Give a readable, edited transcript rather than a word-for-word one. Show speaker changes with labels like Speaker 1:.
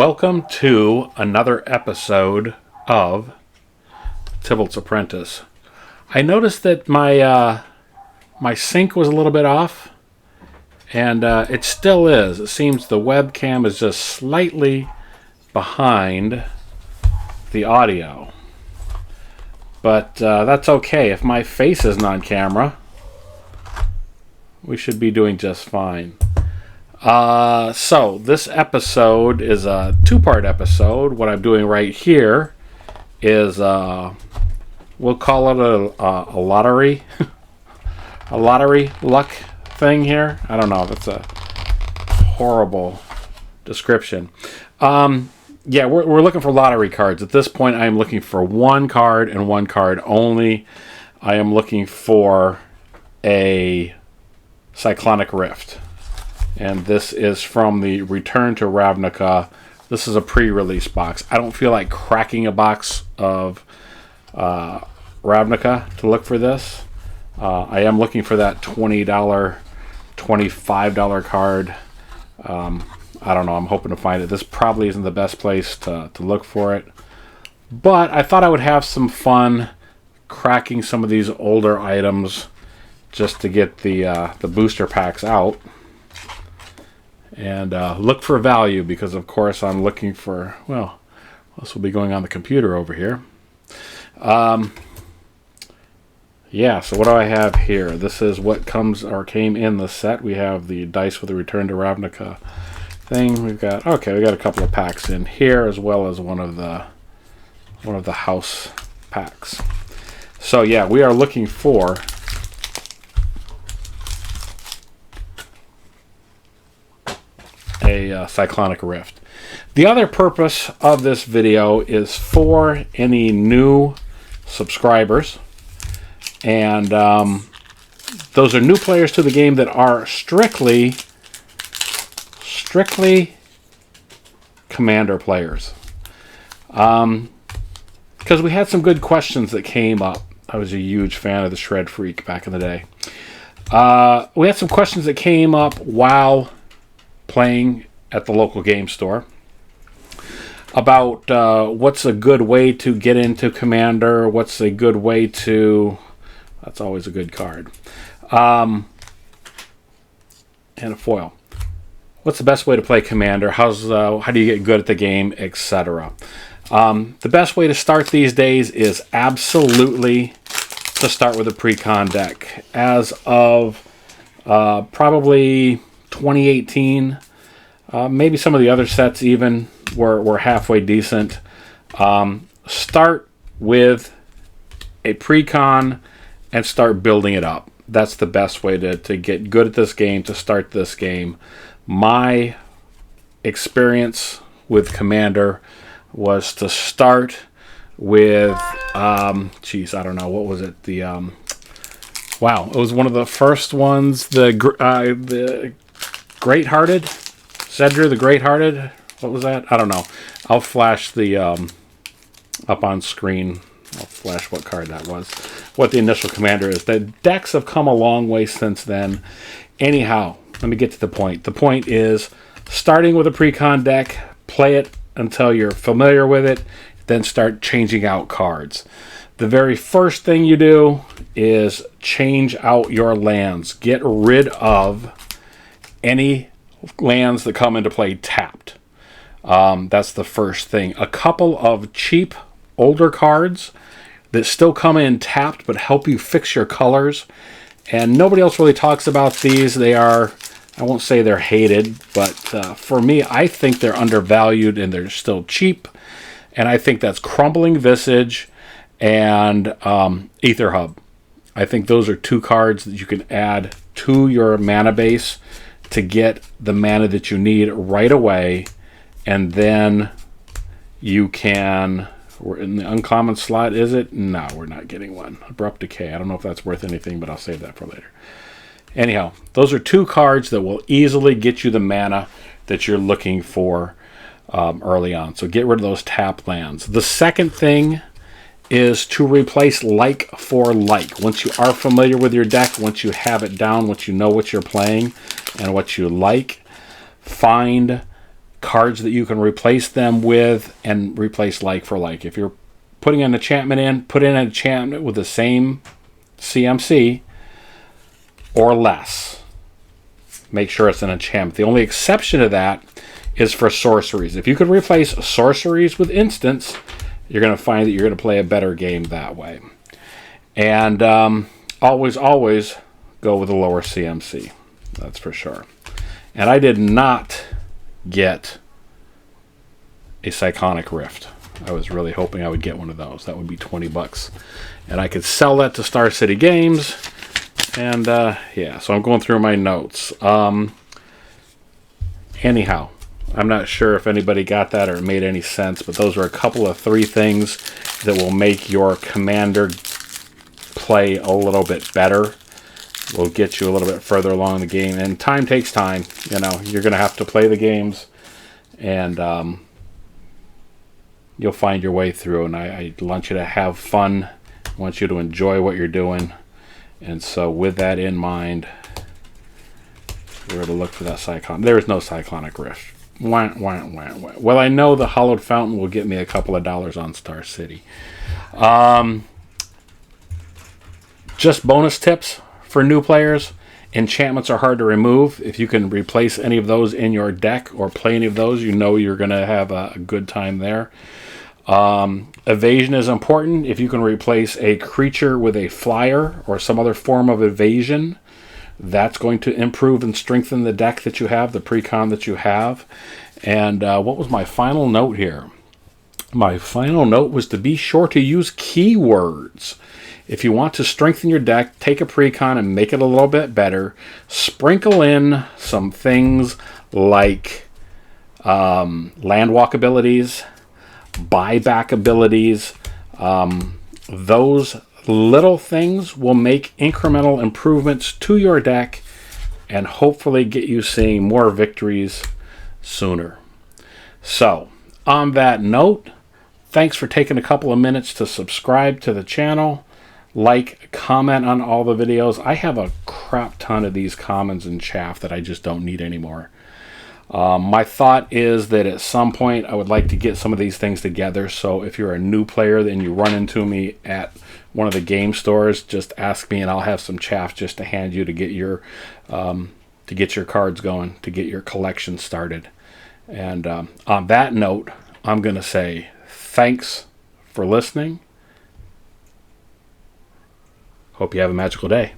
Speaker 1: Welcome to another episode of Tibalt's Apprentice. I noticed that my sync was a little bit off, and it still is. It seems the webcam is just slightly behind the audio. But that's okay. If my face isn't on camera, we should be doing just fine. So this episode is a two-part episode. What I'm doing right here is we'll call it a lottery a lottery luck thing here. I don't know if it's a horrible description. Yeah, we're looking for lottery cards. At this point, I am looking for one card and one card only. I am looking for a Cyclonic Rift. And this is from the Return to Ravnica. This is a pre-release box. I don't feel like cracking a box of Ravnica to look for this. I am looking for that $20, $25 card. I don't know. I'm hoping to find it. This probably isn't the best place to look for it. But I thought I would have some fun cracking some of these older items just to get the booster packs out. And look for value because, of course, I'm looking for, well, this will be going on the computer over here. Yeah, so what do I have here? This is what came in the set. We have the dice with the Return to Ravnica thing. We got a couple of packs in here as well as one of the house packs. So yeah, we are looking for a Cyclonic Rift. The other purpose of this video is for any new subscribers, and those are new players to the game that are strictly Commander players. Because we had some good questions that came up. I was a huge fan of the Shred Freak back in the day. We had some questions that came up while playing at the local game store about what's a good way to get into Commander, what's a good way to... That's always a good card. And a foil. What's the best way to play Commander? How do you get good at the game, etc. The best way to start these days is absolutely to start with a pre-con deck. As of probably 2018, maybe some of the other sets even were halfway decent. Start with a pre-con and start building it up. That's the best way to get good at this game, to start this game. My experience with Commander was to start with, I don't know, what was it? Wow, it was one of the first ones, the Great-Hearted? Zedra the Great-Hearted? What was that? I don't know. I'll flash the, up on screen, I'll flash what card that was, what the initial Commander is. The decks have come a long way since then. Anyhow, let me get to the point. The point is, starting with a pre-con deck, play it until you're familiar with it, then start changing out cards. The very first thing you do is change out your lands. Get rid of any lands that come into play tapped. That's the first thing. A couple of cheap older cards that still come in tapped but help you fix your colors. And nobody else really talks about these. They are, I won't say they're hated, but for me, I think they're undervalued and they're still cheap. And I think that's Crumbling Visage and Aether Hub. I think those are two cards that you can add to your mana base to get the mana that you need right away. And then you can... We're in the uncommon slot, is it? No, we're not getting one. Abrupt Decay. I don't know if that's worth anything, but I'll save that for later. Anyhow, those are two cards that will easily get you the mana that you're looking for early on. So get rid of those tap lands. The second thing is to replace like for like. Once you are familiar with your deck, once you have it down, once you know what you're playing and what you like, find cards that you can replace them with and replace like for like. If you're putting an enchantment in, put in an enchantment with the same CMC or less. Make sure it's an enchantment. The only exception to that is for sorceries. If you could replace sorceries with instants, you're going to find that you're going to play a better game that way. And always go with a lower CMC. That's for sure. And I did not get a Cyclonic Rift. I was really hoping I would get one of those. That would be $20. And I could sell that to Star City Games. And yeah, so I'm going through my notes. Anyhow, I'm not sure if anybody got that or it made any sense, but those are a couple of 3 things that will make your commander play a little bit better. Will get you a little bit further along the game. And time takes time. You know, you're going to have to play the games. And you'll find your way through. And I want you to have fun. I want you to enjoy what you're doing. And so with that in mind, we're going to look for that Cyclone. There is no Cyclonic Rift. Wah, wah, wah, wah. Well, I know the Hollowed Fountain will get me a couple of dollars on Star City. Just bonus tips for new players. Enchantments are hard to remove. If you can replace any of those in your deck or play any of those, you know you're going to have a good time there. Evasion is important. If you can replace a creature with a flyer or some other form of evasion, that's going to improve and strengthen the deck that you have, the pre-con that you have. And what was my final note here? My final note was to be sure to use keywords. If you want to strengthen your deck, take a pre-con and make it a little bit better. Sprinkle in some things like landwalk abilities, buyback abilities. Those little things will make incremental improvements to your deck and hopefully get you seeing more victories sooner. So, on that note, thanks for taking a couple of minutes to subscribe to the channel. Like, comment on all the videos. I have a crap ton of these commons and chaff that I just don't need anymore. My thought is that at some point I would like to get some of these things together. So if you're a new player and you run into me at one of the game stores, just ask me and I'll have some chaff just to hand you to get your cards going, to get your collection started. And on that note, I'm going to say thanks for listening. Hope you have a magical day.